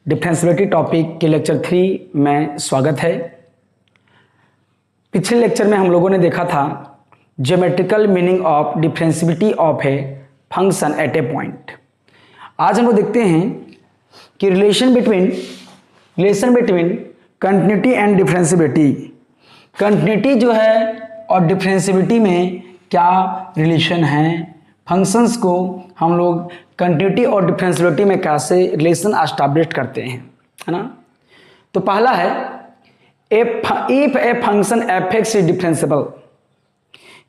Differentiability topic के lecture 3 में स्वागत है। पिछले लेक्चर में हम लोगों ने देखा था geometrical meaning of differentiability of a function at a point. आज हम लोग देखते हैं कि relation between continuity and differentiability. Continuity जो है और डिफरेंशियबिलिटी में क्या रिलेशन है, फंक्शंस को हम लोग कंटिन्यूटी और डिफरेंशियबिलिटी में कैसे रिलेशन एस्टैब्लिश करते हैं, है ना। तो पहला है if a function F x is differentiable,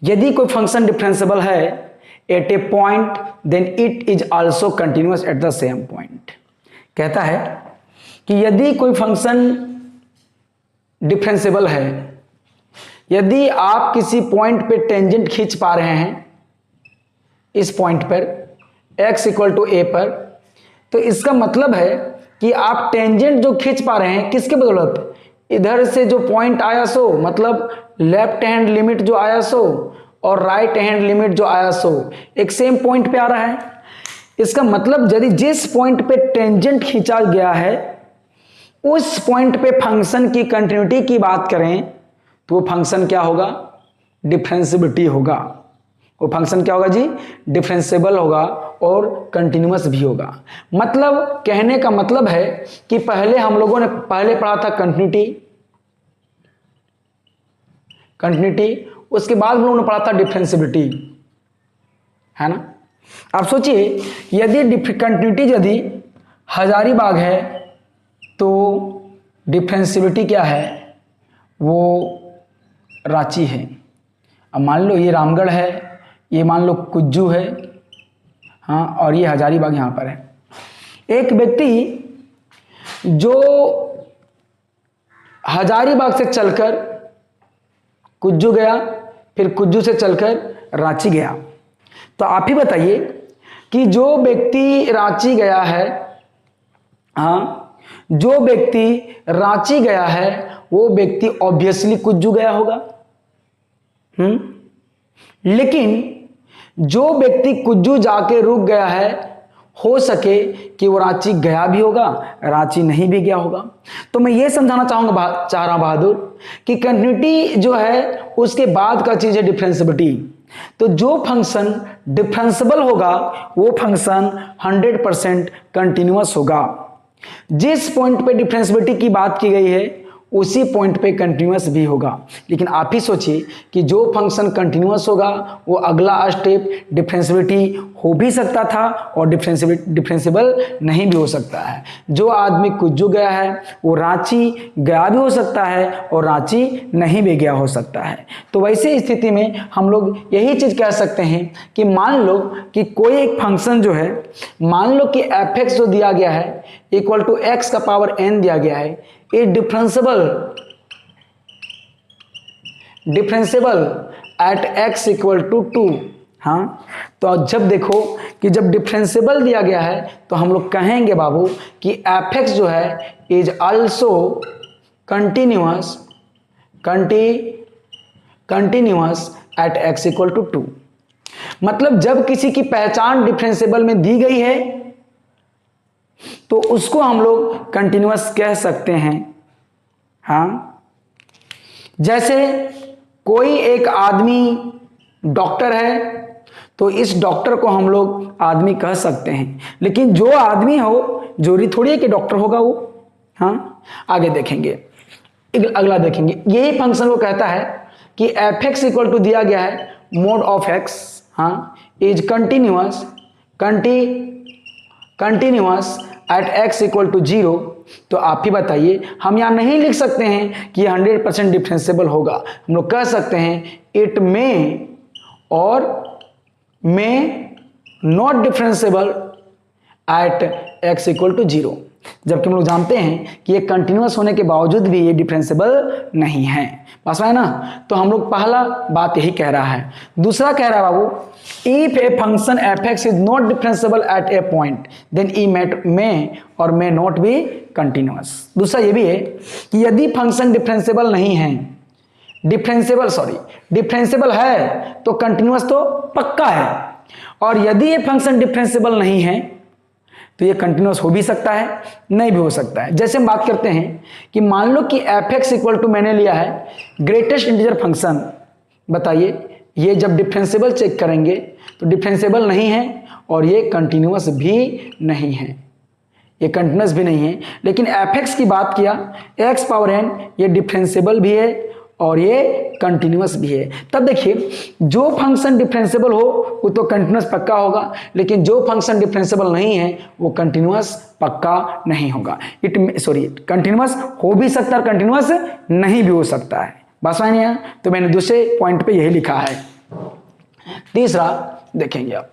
यदि कोई फंक्शन डिफरेंशियबल है at a point then it is also continuous at the same point. कहता है कि यदि कोई फंक्शन डिफरेंशियबल है, यदि आप किसी पॉइंट पे टेंजेंट खींच पा रहे हैं इस पॉइंट पर x इक्वल टू ए पर, तो इसका मतलब है कि आप टेंजेंट जो खींच पा रहे हैं किसके बदौलत, इधर से जो पॉइंट आया सो, मतलब लेफ्ट हैंड लिमिट जो आया सो और राइट हैंड लिमिट जो आया सो एक सेम पॉइंट पे आ रहा है। इसका मतलब यदि जिस पॉइंट पे टेंजेंट खींचा गया है उस पॉइंट पे फंक्शन की कंटिन्यूटी की बात करें तो वो फंक्शन क्या होगा, डिफरेंशियबिलिटी होगा। वो फंक्शन क्या होगा जी, डिफरेंशियबल होगा और कंटिन्यूअस भी होगा। मतलब कहने का मतलब है कि पहले हम लोगों ने पढ़ा था कंटिन्यूटी, उसके बाद हम लोगों ने पढ़ा था डिफरेंशियबिलिटी, है ना। आप सोचिए यदि कंटिन्यूटी यदि हजारीबाग है तो डिफरेंशियबिलिटी क्या है, वो रांची है। अब मान लो ये रामगढ़ है, ये मान लो कुज्जू है, हाँ, और ये हजारीबाग यहाँ पर है। एक व्यक्ति जो हजारीबाग से चलकर कुज्जू गया, फिर कुज्जू से चलकर रांची गया, तो आप ही बताइए कि जो व्यक्ति रांची गया है, हाँ, जो व्यक्ति रांची गया है वो व्यक्ति ऑब्वियसली कुज्जू गया होगा। लेकिन जो व्यक्ति कुज्जू जाके रुक गया है हो सके कि वो रांची गया भी होगा, रांची नहीं भी गया होगा। तो मैं ये समझाना चाह रहा हूं बहादुर कि कंटिन्यूटी जो है उसके बाद का चीज है डिफरेंशियबिलिटी। तो जो फंक्शन डिफरेंशियबल होगा वो फंक्शन 100% कंटिन्यूअस होगा। जिस पॉइंट पे डिफरेंशियबिलिटी की बात की गई है उसी पॉइंट पे कंटिन्यूअस भी होगा। लेकिन आप ही सोचिए कि जो फंक्शन कंटिन्यूअस होगा वो अगला स्टेप डिफरेंशियबिलिटी हो भी सकता था और डिफरेंशियबल नहीं भी हो सकता है। जो आदमी कुज्जू गया है वो रांची गया भी हो सकता है और रांची नहीं भी गया हो सकता है। तो वैसे स्थिति में हम लोग यही चीज कह सकते हैं कि मान लो कि कोई एक फंक्शन जो है, मान लो कि एफ एक्स जो दिया गया है इक्वल टू एक्स का पावर n दिया गया है, ये differentiable at x equal to 2। हाँ, तो जब देखो कि जब डिफरेंशियबल दिया गया है तो हम लोग कहेंगे बाबू कि एफ एक्स जो है is also continuous at x equal to 2। मतलब जब किसी की पहचान डिफरेंशियबल में दी गई है तो उसको हम लोग कंटिन्यूअस कह सकते हैं। हाँ, जैसे कोई एक आदमी डॉक्टर है तो इस डॉक्टर को हम लोग आदमी कह सकते हैं, लेकिन जो आदमी हो जरूरी थोड़ी है कि डॉक्टर होगा वो। हाँ, आगे देखेंगे, अगला देखेंगे। यही फंक्शन वो कहता है कि एफ एक्स इक्वल टू दिया गया है मोड ऑफ एक्स, हाँ, is continuous at x equal to 0। तो आप ही बताइए, हम यहाँ नहीं लिख सकते हैं कि 100% डिफरेंशियबल होगा। हम लोग कह सकते हैं it may or may not differentiable at x equal to 0, जबकि हम लोग जानते हैं कि ये कंटिन्यूअस होने के बावजूद भी ये डिफरेंशियबल नहीं है। बस है ना। तो हम लोग पहला बात यही कह रहा है। दूसरा कह रहा है बाबू, if a function F x is not differentiable at a point then ई may or may not be continuous. दूसरा ये भी है कि यदि फंक्शन डिफरेंशियबल नहीं है, डिफरेंशियबल है तो कंटिन्यूअस तो पक्का है, और यदि ये फंक्शन डिफरेंशियबल नहीं है तो ये कंटिन्यूअस हो भी सकता है, नहीं भी हो सकता है। जैसे हम बात करते हैं कि मान लो कि एफ एक्स इक्वल टू मैंने लिया है ग्रेटेस्ट इंटीजर फंक्शन, बताइए ये जब डिफरेंशिएबल चेक करेंगे तो डिफरेंशिएबल नहीं है और ये कंटिन्यूअस भी नहीं है, ये कंटिन्यूअस भी नहीं है। लेकिन एफ एक्स की बात किया, एक्स पावर एन, ये डिफरेंशिएबल भी है और ये कंटिन्यूअस भी है। तब देखिए जो फंक्शन डिफरेंशिएबल हो वो तो कंटिन्यूअस पक्का होगा, लेकिन जो फंक्शन डिफरेंशिएबल नहीं है वो कंटिन्यूअस पक्का नहीं होगा। कंटिन्यूअस हो भी सकता है और कंटिन्यूअस नहीं भी हो सकता है। बस नहीं है, तो मैंने दूसरे पॉइंट पे यही लिखा है। तीसरा देखेंगे आप,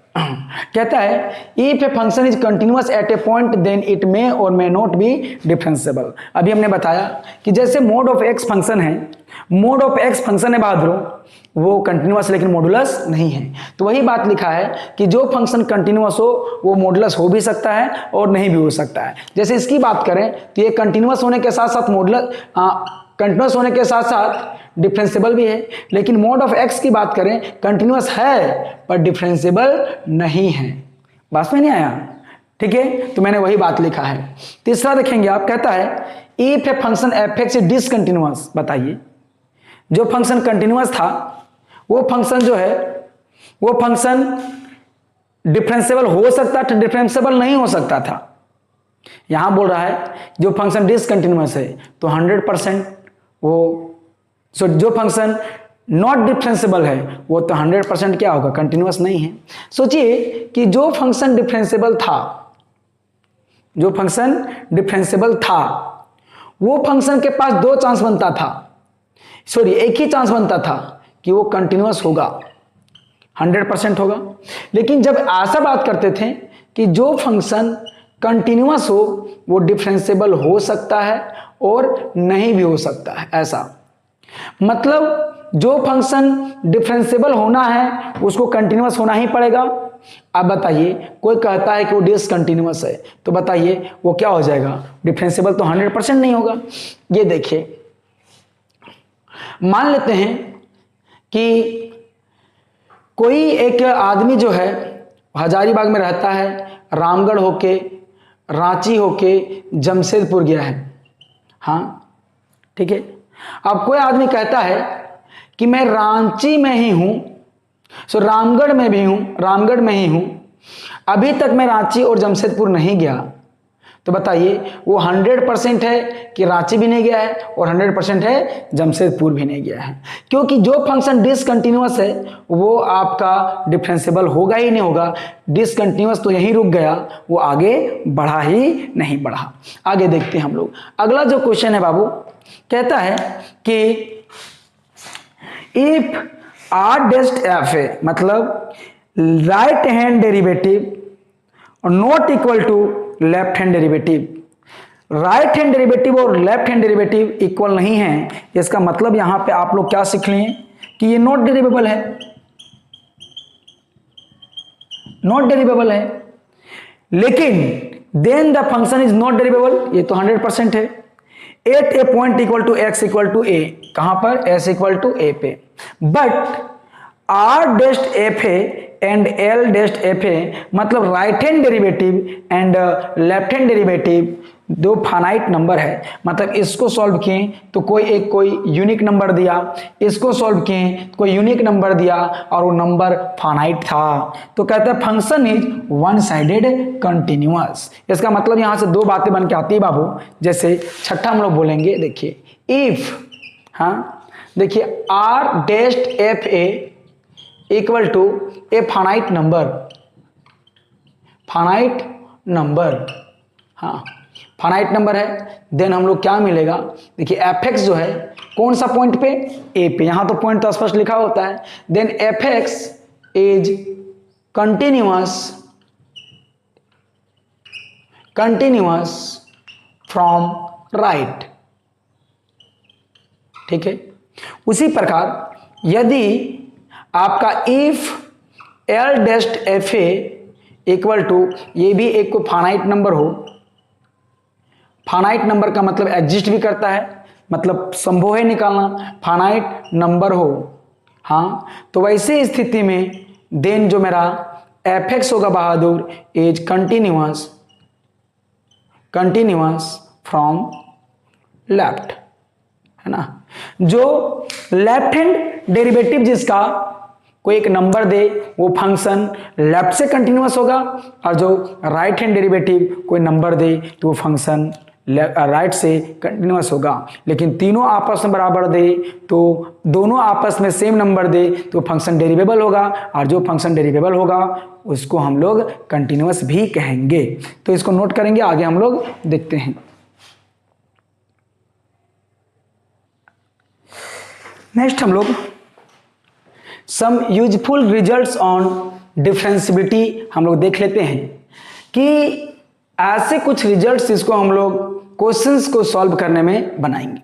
कहता है if a function is continuous at a point then it may or may not be differentiable. अभी हमने बताया कि जैसे मोड ऑफ एक्स फंक्शन है, मोड ऑफ एक्स फंक्शन है बहादुरों, वो कंटिन्यूअस लेकिन मॉडुलस नहीं है। तो वही बात लिखा है कि जो फंक्शन कंटिन्यूअस हो वो मॉडुलस हो भी सकता है और नहीं भी हो सकता है। जैसे इसकी बात करें तो ये कंटिन्यूअस होने के साथ साथ कंटिन्यूअस होने के साथ साथ डिफरेंशिएबल भी है, लेकिन मोड ऑफ एक्स की बात करें कंटिन्यूअस है पर डिफरेंशिएबल नहीं है। बात में नहीं आया? ठीक है, तो मैंने वही बात लिखा है। तीसरा देखेंगे आप, कहता है if a function F x is discontinuous, बताइए जो फंक्शन कंटिन्यूअस था वो फंक्शन जो है वो फंक्शन डिफरेंशिएबल हो सकता था, डिफरेंशिएबल नहीं हो सकता था। यहां बोल रहा है जो फंक्शन डिसकंटिन्यूअस है तो 100% वो जो फंक्शन नॉट डिफरेंशिएबल है वो तो 100% क्या होगा, कंटिन्यूअस नहीं है। सोचिए कि जो फंक्शन डिफरेंशिएबल था, जो फंक्शन डिफरेंशिएबल था वो फंक्शन के पास दो चांस बनता था, एक ही चांस बनता था कि वो कंटिन्यूअस होगा, 100% होगा। लेकिन जब ऐसा बात करते थे कि जो फंक्शन कंटिन्यूअस हो वो डिफरेंशिएबल हो सकता है और नहीं भी हो सकता है, ऐसा मतलब जो फंक्शन डिफरेंशिएबल होना है उसको कंटिन्यूअस होना ही पड़ेगा। अब बताइए कोई कहता है कि वो डिसकंटिन्यूअस है, तो बताइए वो क्या हो जाएगा, डिफरेंशिएबल तो 100% नहीं होगा। ये देखिए मान लेते हैं कि कोई एक आदमी जो है हजारीबाग में रहता है, रामगढ़ होके रांची होके जमशेदपुर गया है, हाँ ठीक है। अब कोई आदमी कहता है कि मैं रांची में ही हूं, रामगढ़ में भी हूं, रामगढ़ में ही हूं, अभी तक मैं रांची और जमशेदपुर नहीं गया, तो बताइए वो 100% है कि रांची भी नहीं गया है और 100% है जमशेदपुर भी नहीं गया है। क्योंकि जो फंक्शन डिसकंटिन्यूअस है वो आपका डिफरेंशिएबल होगा ही नहीं होगा, डिसकंटिन्यूअस तो यहीं रुक गया, वो आगे बढ़ा ही नहीं बढ़ा। आगे देखते हैं हम लोग। अगला जो क्वेश्चन है बाबू, कहता है कि इफ आर डेस्ट एफ ए, मतलब right hand derivative not equal to left hand derivative, right hand derivative और लेफ्ट हैंड डेरिवेटिव इक्वल नहीं है, इसका मतलब यहां पे आप लोग क्या सीख लिए कि ये नॉट डेरिवेबल है, नॉट डेरिवेबल है। लेकिन then the function is not derivable, ये तो 100% है। At a point equal to X equal to A, कहां पर, एस इक्वल टू ए पे। But R डेस्ट F A and L डेस्ट F A, मतलब right hand derivative and left hand derivative दो finite number है। मतलब इसको सॉल्व किए तो कोई यूनिक नंबर दिया, इसको सॉल्व किए तो कोई यूनिक नंबर दिया और वो नंबर फाइनाइट था, तो कहते हैं function is one sided continuous. इसका मतलब यहां से दो बातें बन के आती है बाबू। जैसे छठा हम लोग बोलेंगे, देखिए इफ, हाँ देखिए R डेस्ट F A equal to a finite number, finite number, हाँ फाइनाइट नंबर है, देन हम लोग क्या मिलेगा, देखिए एफ एक्स जो है कौन सा पॉइंट पे, ए पे, यहां तो पॉइंट तो स्पष्ट लिखा होता है। Then f x is continuous, continuous from right, ठीक है। उसी प्रकार यदि आपका if L डेस्ट F A equal to, ये भी एक को फाइनाइट नंबर हो, फाइनाइट नंबर का मतलब एग्जिस्ट भी करता है, मतलब संभव है निकालना, फाइनाइट नंबर हो, हाँ तो वैसे स्थिति में देन जो मेरा एफ एक्स होगा बहादुर is continuous continuous from left, है ना। जो लेफ्ट हैंड डेरिवेटिव जिसका कोई एक नंबर दे वो फंक्शन लेफ्ट से कंटिन्यूअस होगा, और जो राइट हैंड डेरिवेटिव कोई नंबर दे तो वो फंक्शन राइट से कंटिन्यूअस होगा। लेकिन तीनों आपस में बराबर दे तो दोनों आपस में सेम नंबर दे तो फंक्शन डेरिवेबल होगा, और जो फंक्शन डेरिवेबल होगा उसको हम लोग कंटिन्यूअस भी कहेंगे। तो इसको नोट करेंगे, आगे हम लोग देखते हैं। नेक्स्ट हम लोग some useful results on differentiability हम लोग देख लेते हैं कि ऐसे कुछ रिजल्ट्स जिसको हम लोग क्वेश्चंस को सॉल्व करने में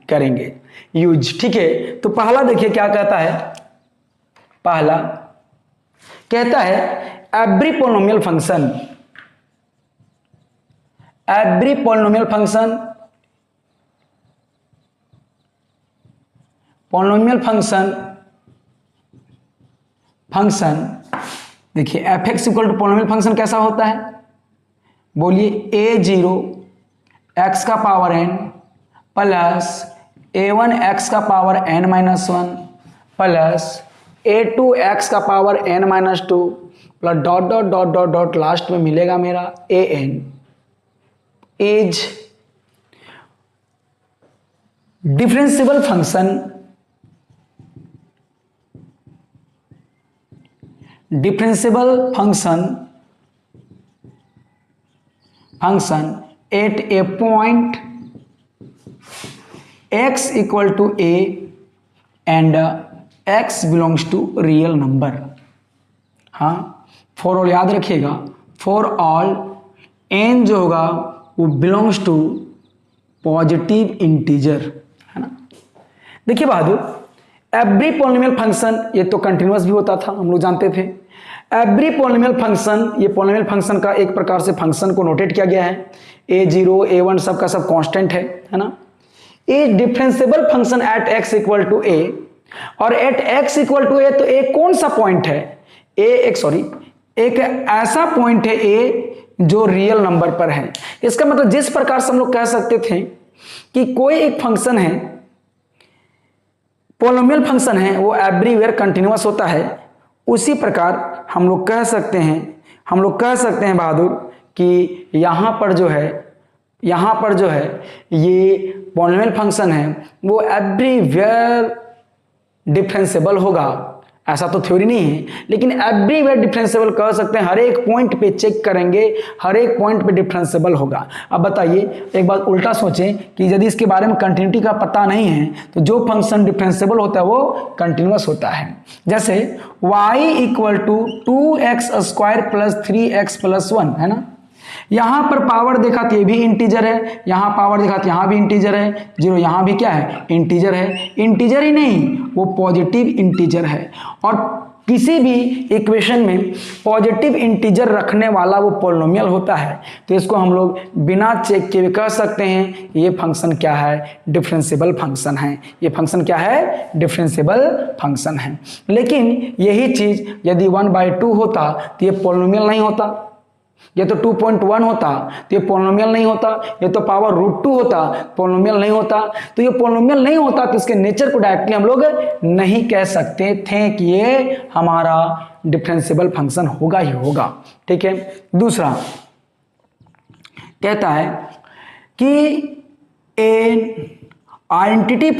करेंगे यूज। ठीक है, तो पहला देखिए क्या कहता है। पहला कहता है एवरी पॉलिनोमियल फंक्शन देखिए F x equal to polynomial function कैसा होता है, बोलिए a0 x का power n plus a1 x का power n-1 plus a2 x का power n-2 plus dot dot dot dot dot last में मिलेगा मेरा an is differentiable function at a point x equal to a and x belongs to real number. हाँ, for all याद रखिएगा, for all n जो होगा वो belongs to positive integer, है ना। देखिए बहादुर, एवरी पॉलिनोमियल फंक्शन ये तो कंटिन्यूअस भी होता था, हम लोग जानते थे। एवरी पॉलिनोमियल फंक्शन, ये पॉलिनोमियल फंक्शन का एक प्रकार से फंक्शन को नोटेट किया गया है, a0 a1 सब का सब कांस्टेंट है ना। A differentiable function at x equal to a, और at x equal to a तो a कौन सा पॉइंट है, एक ऐसा पॉइंट है a जो रियल नंबर पर है। इसका मतलब जिस प्रकार से हम लोग कह सकते थे कि कोई एक फंक्शन है, पॉलिनोमियल फंक्शन है, वो एवरीवेयर कंटिन्यूअस होता है, उसी प्रकार हम लोग कह सकते हैं बहादुर कि यहाँ पर जो है ये पॉलिनोमियल फंक्शन है वो एवरीवेयर डिफरेंशियबल होगा। ऐसा तो थ्योरी नहीं है, लेकिन एवरीवेयर डिफरेंशियबल कह सकते हैं। हर एक पॉइंट पे चेक करेंगे, हर एक पॉइंट पे डिफरेंशियबल होगा। अब बताइए, एक बात उल्टा सोचें कि यदि इसके बारे में कंटिन्यूटी का पता नहीं है तो जो फंक्शन डिफरेंशियबल होता है वो कंटिन्यूअस होता है। जैसे y equal to 2x² plus 3x plus 1, है ना। यहां पर पावर देखा तो ये भी इंटीजर है, यहां पावर देखा तो यहां भी इंटीजर है, 0 यहां भी क्या है, इंटीजर है। इंटीजर ही नहीं, वो पॉजिटिव इंटीजर है, और किसी भी इक्वेशन में पॉजिटिव इंटीजर रखने वाला वो पॉलिनोमियल होता है। तो इसको हम लोग बिना चेक के भी कह सकते हैं ये फंक्शन क्या है, डिफरेंशियबल फंक्शन है। ये फंक्शन क्या है, डिफरेंशियबल फंक्शन है। लेकिन यही चीज यदि 1/2 होता तो ये पॉलिनोमियल नहीं होता, ये तो 2.1 होता तो ये पॉलिनोमियल नहीं होता, ये तो पावर √2 होता, पॉलिनोमियल नहीं होता। तो ये पॉलिनोमियल नहीं होता तो इसके नेचर को डायरेक्टली हम लोग नहीं कह सकते थे कि ये हमारा डिफरेंशियबल फंक्शन होगा ही होगा। ठीक है, दूसरा कहता है कि an identity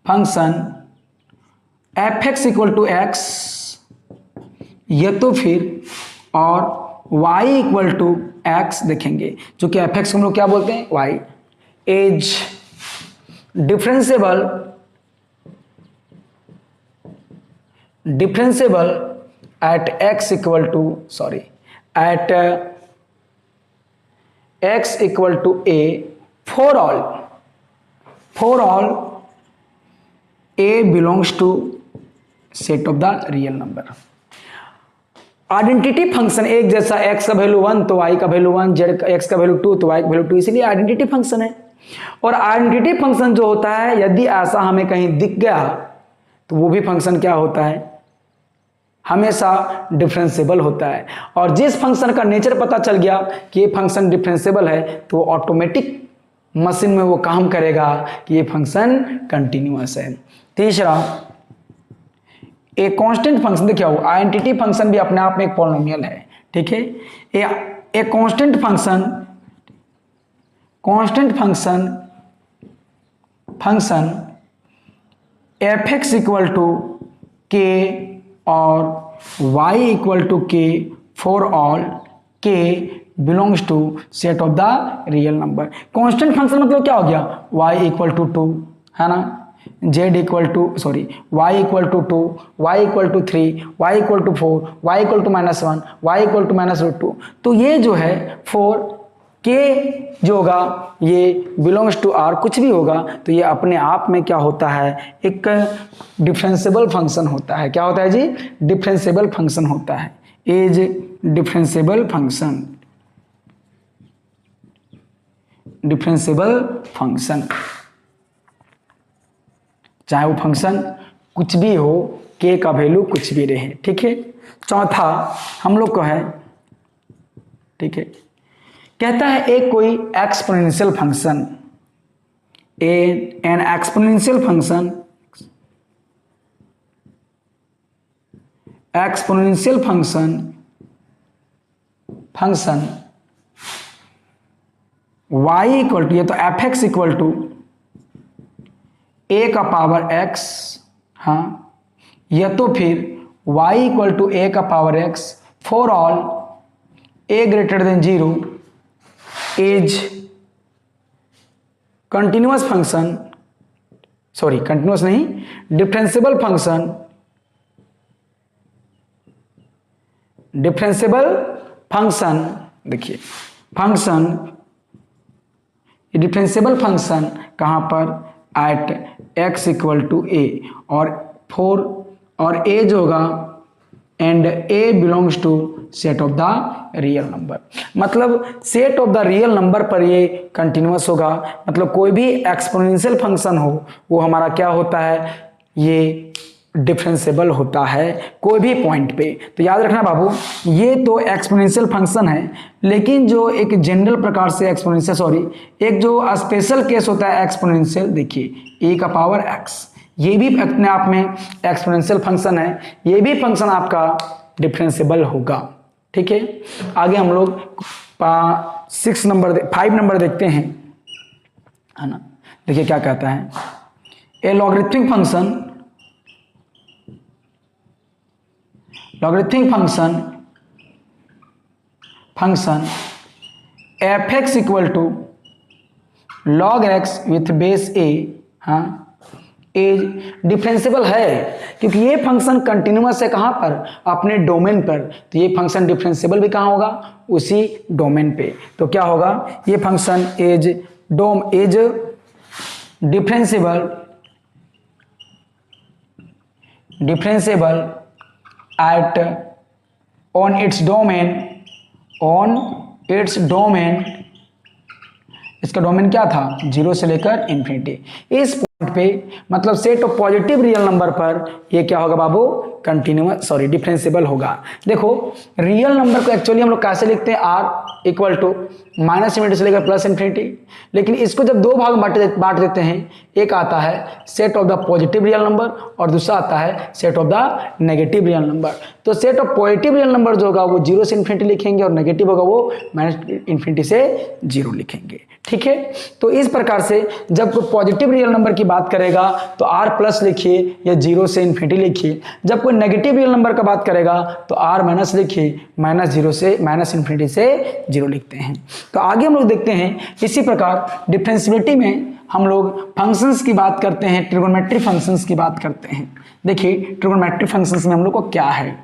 function F x equal to X, ये तो फिर और y इक्वल टू एक्स देखेंगे, जो कि एफ एक्स हम लोग क्या बोलते हैं, y is differentiable at x equal to a for all a belongs to set of the real number. Identity function एक जैसा, x का वैल्यू 1 तो y का वैल्यू 1, x का वैल्यू 2 तो y का वैल्यू 2, इसलिए आइडेंटिटी फंक्शन है। और आइडेंटिटी फंक्शन जो होता है, यदि ऐसा हमें कहीं दिख गया तो वो भी फंक्शन क्या होता है, हमेशा डिफरेंशिएबल होता है। और जिस फंक्शन का नेचर पता चल गया कि ये फंक्शन डिफरेंशिएबल है तो वो ऑटोमेटिक मशीन में वो काम करेगा कि ये फंक्शन कंटिन्यूअस है। तीसरा, ए कांस्टेंट फंक्शन, देखिए आइडेंटिटी फंक्शन भी अपने आप में एक पॉलिनोमियल है, ठीक है। A constant function F x equal to K और y equal to K for all k belongs to set of the real number. Constant function मतलब क्या हो गया, y इक्वल टू 2 है ना, z equal to y equal to 2, y equal to 3, y equal to 4, y equal to -1, y equal to -2। तो ये जो है फॉर k जो होगा ये बिलोंग्स टू r, कुछ भी होगा तो ये अपने आप में क्या होता है, एक डिफरेंशिएबल फंक्शन होता है। क्या होता है जी, डिफरेंशिएबल फंक्शन होता है, इज डिफरेंशिएबल फंक्शन, चाहे वो फंक्शन कुछ भी हो, k का वैल्यू कुछ भी रहे, ठीक है। चौथा हम लोग को है, ठीक है, कहता है एक कोई exponential function, an exponential function y equal to, ये तो एफ एक्स इक्वल टू ए का पावर x, हाँ, या तो फिर y इक्वल टू ए का power x for all a greater than 0 is continuous function, sorry continuous नहीं, डिफरेंशिएबल फंक्शन, देखिए फंक्शन, डिफरेंशिएबल फंक्शन कहाँ पर, at x equal to a और a जो होगा and a belongs to set of the real number. मतलब set of the real number पर ये कंटिन्यूअस होगा, मतलब कोई भी एक्सपोनेंशियल फंक्शन हो वो हमारा क्या होता है, ये डिफरेंशिएबल होता है कोई भी पॉइंट पे। तो याद रखना बाबू, ये तो एक्सपोनेंशियल फंक्शन है, लेकिन जो एक जनरल प्रकार से एक्सपोनेंशियल, सॉरी एक जो स्पेशल केस होता है एक्सपोनेंशियल, देखिए e का पावर x, ये भी अपने आप में एक्सपोनेंशियल फंक्शन है, ये भी फंक्शन आपका डिफरेंशिएबल होगा, ठीक है। आगे हम लोग 5 नंबर देखते हैं, है ना। देखिए क्या कहता है, a logarithmic function F x equal to log x with base a, हाँ, एज डिफरेंशिएबल है क्योंकि ये फंक्शन कंटिन्यूअस है कहाँ पर, अपने डोमेन पर, तो ये फंक्शन डिफरेंशिएबल भी कहाँ होगा, उसी डोमेन पे। तो क्या होगा, ये function as differentiable at on its domain, इसका डोमेन क्या था, 0 से लेकर इन्फिनिटी। इस पॉइंट पे मतलब set of positive real number पर ये क्या होगा बाबू, डिफरेंशिएबल होगा। देखो रियल नंबर को एक्चुअली हम लोग कैसे लिखते हैं, r equal to minus infinity से लेकर प्लस इन्फिनिटी, लेकिन इसको जब दो भाग में बांट देते हैं, एक आता है set of the positive real number और दूसरा आता है set of the negative real number. तो set of positive real number जो होगा वो 0 से इन्फिनिटी लिखेंगे और नेगेटिव होगा वो माइनस इन्फिनिटी से 0 लिखेंगे, ठीक है। तो इस प्रकार से जब कोई पॉजिटिव रियल नंबर की बात करेगा तो r प्लस लिखिए या 0 से इन्फिनिटी लिखिए, जब कोई नेगेटिव रियल नंबर का बात करेगा तो r माइनस लिखिए, माइनस इन्फिनिटी से 0 लिखते हैं। तो आगे हम लोग देखते हैं इसी प्रकार डिफरेंशिएबिलिटी में हम लोग फंक्शंस की बात करते हैं, ट्रिगोनोमेट्रिक फंक्शंस की बात करते हैं। देखिए ट्रिगोनोमेट्रिक फंक्शंस में हम लोग को क्या है,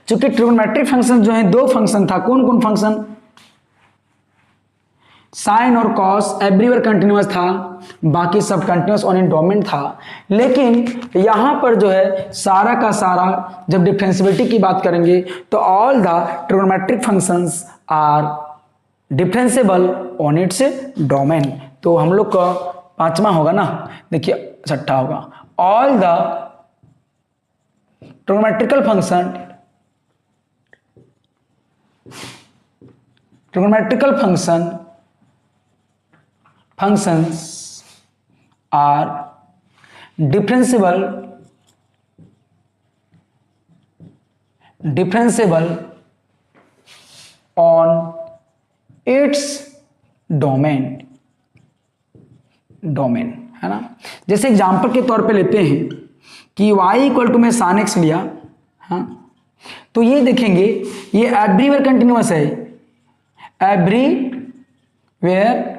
चूंकि ट्रिगोनोमेट्रिक फंक्शन जो है दो फंक्शन था, कौन कौन फंक्शन, साइन और कॉस एवरीवेयर कंटिन्यूअस था, बाकी सब कंटिन्यूअस ऑन इन डोमेन था। लेकिन यहां पर जो है सारा का सारा जब डिफरेंशिएबिलिटी की बात करेंगे तो all the trigonometric functions are differentiable on its domain. तो हम लोग का पांचवा होगा ना, देखिए छठा होगा, all the trigonometrical function functions are differentiable on its domain, है ना। जैसे एग्जांपल के तौर पे लेते हैं कि y इक्वल टू में sin x लिया, हाँ, तो ये देखेंगे ये एवरीवेयर कंटिन्यूअस है, एवरीवेयर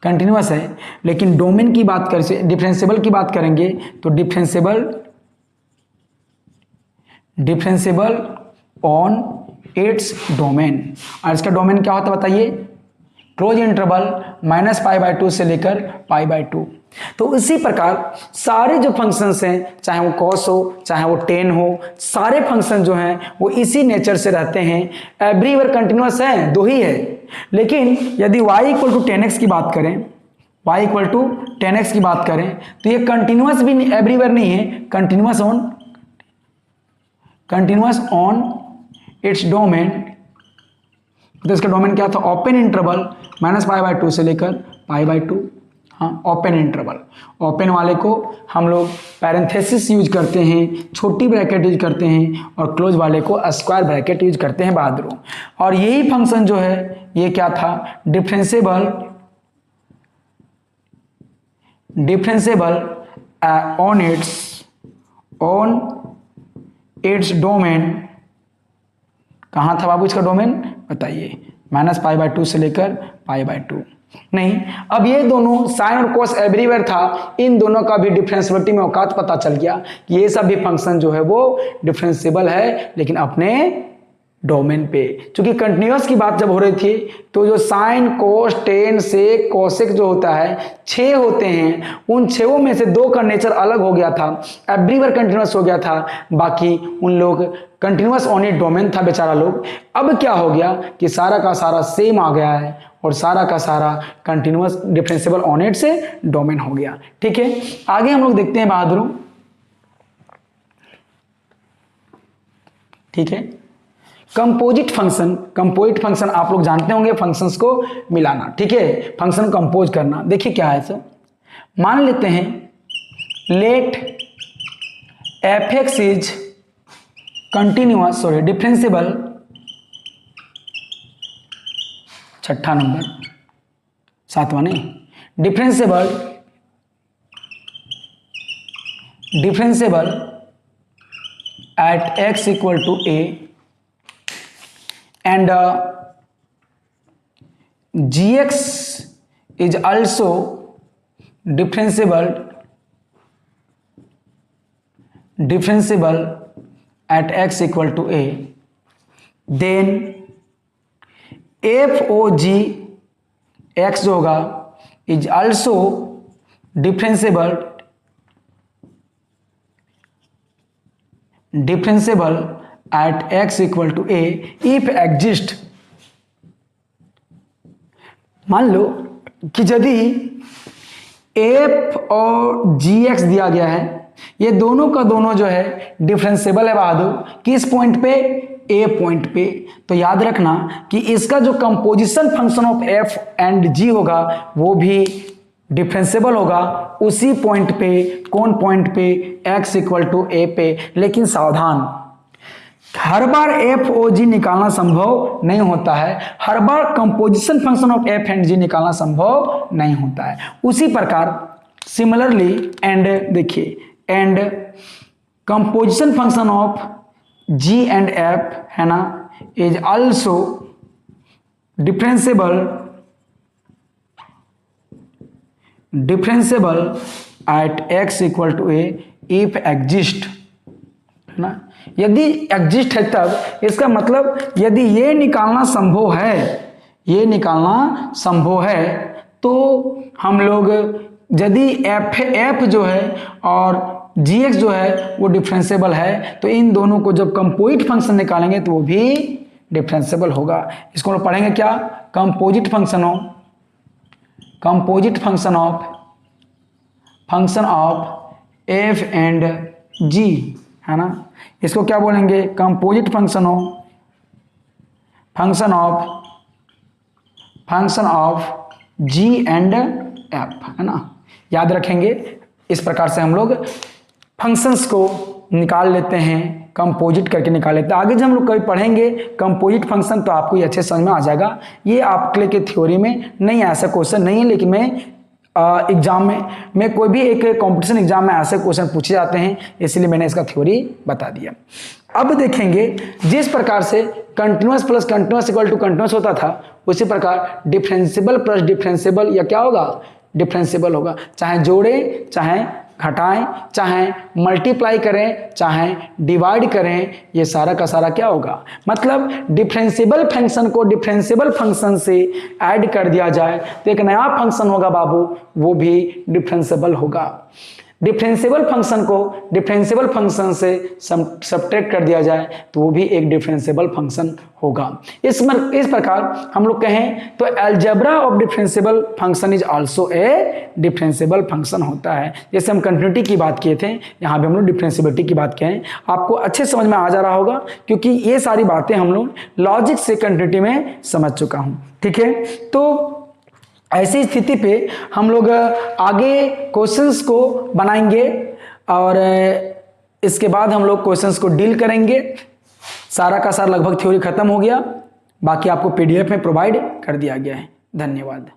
कंटिन्यूअस है, लेकिन डोमेन की बात करें, डिफरेंशिएबल की बात करेंगे तो डिफरेंशिएबल ऑन इट्स डोमेन। और इसका डोमेन क्या होता है बताइए, क्लोज इंटरवल -π/2 से लेकर π/2। तो इसी प्रकार सारे जो फंक्शंस हैं, चाहे वो कॉस हो चाहे वो टेन हो, सारे फंक्शन जो हैं वो इसी नेचर से रहते हैं, एवरीवेयर कंटिन्यूअस है, दो ही है। लेकिन यदि y इक्वल टू 10x की बात करें, y इक्वल टू 10x की बात करें तो ये कंटिन्यूअस भी एवरीवेयर नहीं है, कंटिन्यूअस ऑन इट्स डोमेन। तो इसका डोमेन क्या था, ओपन इंटरवल -π/2 से लेकर π/2। हाँ, ओपन इंटरवल, ओपन वाले को हम लोग पैरेंथेसिस यूज करते हैं, छोटी ब्रैकेट यूज करते हैं, और क्लोज वाले को स्क्वायर ब्रैकेट यूज करते हैं बहादुरों। और यही फंक्शन जो है ये क्या था, डिफरेंशिएबल ऑन इट्स डोमेन। कहाँ था बाबू इसका डोमेन बताइए, -π/2 से लेकर π/2। नहीं, अब ये दोनों साइन और कोस एवरीवेयर था, इन दोनों का भी डिफरेंशिएबिलिटी में औकात पता चल गया कि ये सब भी फंक्शन जो है वो डिफरेंशिएबल है, लेकिन अपने डोमेन पे। क्योंकि कंटिन्यूअस की बात जब हो रही थी तो जो साइन कोस टेन से कोसेक जो होता है 6 होते हैं, उन 6 में से 2 का नेचर अलग हो गया था, एवरीवेयर कंटिन्यूअस हो गया था, बाकी उन लोग कंटिन्यूअस ऑन इट डोमेन था बेचारा लोग। अब क्या हो गया कि सारा का सारा सेम आ गया है और सारा का सारा कंटिन्यूअस डिफरेंशिएबल ऑन इट से डोमेन हो गया। ठीक है, आगे हम लोग देखते हैं बहादुरों। ठीक है, कंपोजिट फंक्शन आप लोग जानते होंगे, फंक्शंस को मिलाना। ठीक है, फंक्शन कंपोज करना। देखिए क्या है सर, मान लेते हैं let f(x) is continuous, differentiable, छठा नंबर, 7वां नहीं, differentiable at x equal to a and gx is also differentiable at x equal to a, then f o g x जो होगा is also differentiable at x equal to a if exist। मान लो कि यदि f और gx दिया गया है, ये दोनों का दोनों जो है डिफरेंशिएबल है बहादुर, किस पॉइंट पे, a पॉइंट पे। तो याद रखना कि इसका जो composition function of f and g होगा वो भी डिफरेंशिएबल होगा उसी पॉइंट पे। कौन पॉइंट पे, x इक्वल टू a पे। लेकिन सावधान, हर बार एफ ओ जी निकालना संभव नहीं होता है, हर बार composition function of f and g निकालना संभव नहीं होता है। उसी प्रकार सिमिलरली एंड देखिए, and composition function of g and f है ना is also differentiable at x equal to a if exist, है ना। यदि एग्जिस्ट है तब, इसका मतलब यदि ये निकालना संभव है तो हम लोग यदि एफ जो है और gx जो है वो डिफरेंशिएबल है तो इन दोनों को जब कंपोजिट फंक्शन निकालेंगे तो वो भी डिफरेंशिएबल होगा। इसको हम पढ़ेंगे क्या, composite function function of f and g, है ना, इसको क्या बोलेंगे, कंपोजिट फंक्शन हो, function of g and f, है ना, याद रखेंगे। इस प्रकार से हम लोग फंक्शंस को निकाल लेते हैं, कंपोजिट करके निकाल लेते हैं। आगे जब हम लोग कभी पढ़ेंगे कंपोजिट फंक्शन तो आपको ये अच्छे समझ में आ जाएगा। ये आपके लिए के थ्योरी में नहीं है, ऐसा क्वेश्चन नहीं है, लेकिन मैं एग्जाम में कोई भी एक कंपटीशन एग्जाम में ऐसे क्वेश्चन पूछे जाते हैं, इसलिए मैंने इसका थ्योरी बता दिया। अब देखेंगे जिस प्रकार से continuous plus continuous equal to continuous होता था, उसी प्रकार डिफरेंशिएबल प्लस डिफरेंशिएबल या क्या होगा, डिफरेंशिएबल होगा। चाहे जोड़ें, चाहे घटाएं, चाहे मल्टीप्लाई करें, चाहे डिवाइड करें, ये सारा का सारा क्या होगा, मतलब डिफरेंशिएबल फंक्शन को डिफरेंशिएबल फंक्शन से ऐड कर दिया जाए तो एक नया फंक्शन होगा बाबू, वो भी डिफरेंशिएबल होगा। डिफरेंशिएबल फंक्शन को डिफरेंशिएबल फंक्शन से सब्ट्रैक्ट कर दिया जाए तो वो भी एक डिफरेंशिएबल फंक्शन होगा। इस प्रकार हम लोग कहें तो algebra of differentiable function is also a differentiable function होता है। जैसे हम कंटिन्यूटी की बात किए थे, यहाँ पे हम लोग डिफरेंशिएबिलिटी की बात करें, आपको अच्छे समझ में आ जा रहा होगा क्योंकि ये सारी बातें हम लोग लॉजिक से कंटिन्यूटी में समझ चुका हूँ, ठीक है। तो ऐसी स्थिति पे हम लोग आगे क्वेश्चंस को बनाएंगे और इसके बाद हम लोग क्वेश्चंस को डील करेंगे। सारा का सारा लगभग थ्योरी खत्म हो गया, बाकी आपको पीडीएफ में प्रोवाइड कर दिया गया है। धन्यवाद।